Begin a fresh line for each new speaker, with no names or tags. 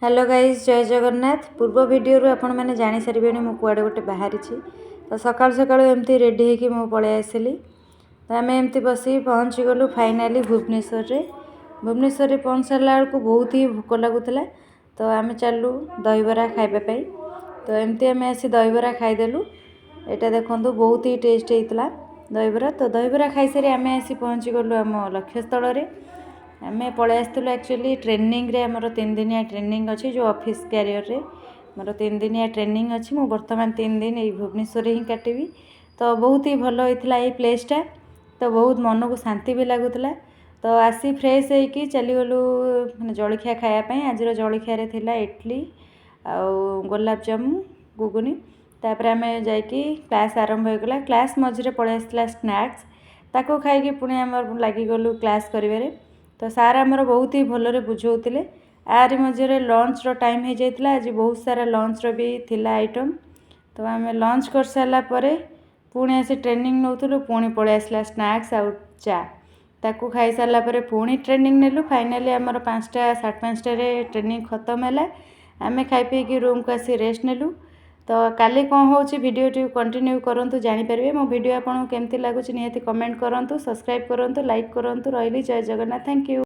Hello guys जय जगन्नाथ। पूर्व video आपण मैंने जानी सारे मु कुआडे गोटे बाहरी तो सकाल सकाल एमती रेडी होकि मु पलि आसली। तो आम एमती बस पहुँची गलु फाइनाली भुवनेश्वर रे पहुँच सारा बेलू बहुत ही भोक लगुला। तो आम चलू दहीबरा खाइबापी। तो एमती आम आसी दहीबरा खाईदेलु। यहाँ देखो बहुत ही टेस्ट होता दहीबरा। तो दहीबरा खाई सारी आम आसी पहुँची गलु आम लक्ष्यस्थल। आम पलि आसलु एक्चुअली ट्रेनिंग रे आमर 3 दिनिया ट्रेनिंग अच्छी जो ऑफिस कैरियर रे मोर 3 दिनिया ट्रेनिंग अच्छी। मु बर्तमान 3 दिन ये भुवनेश्वर ही काटिबी। तो बहुत ही भल होता ये प्लेसटा। तो बहुत मन को शांति भी लगुला। तो आसी फ्रेश होगी चलीगलु जलखिया खायापी। आज जलखिया थिला इडली आउ गोलाप जामुन गुगुनी। तापर आम जा क्लास आरंभ होगा। क्लास मझे पलि आसला स्नैक्स ताको खाई पुणी आम लगिगलु क्लास करिवारे। तो सार आमर बहुत ही भलरे बुझाऊले। आरी मझे लंच रो टाइम हो जाता। आज बहुत सारा लंच रो भी थिला आइटम। तो आम लंच कर सारा पुणी आसी ट्रेनिंग नौलु। पुणी पलि आसला स्नैक्स आउ चा ताकू खाई सारा पुणी ट्रेनिंग नेलु। फाइनाली आमर 5टा 5:30 ट्रेनिंग खत्म है। आम खाई पी रूम को आसी रेस्ट नेलु। तो काली कौन हो वीडियो कंटिन्यू करूँ जानीपर। मो वीडियो आपको केमती लगुच निहाती कमेंट करूँ। सब्सक्राइब करूँ लाइक करूँ। रही जय जगन्नाथ। Thank you.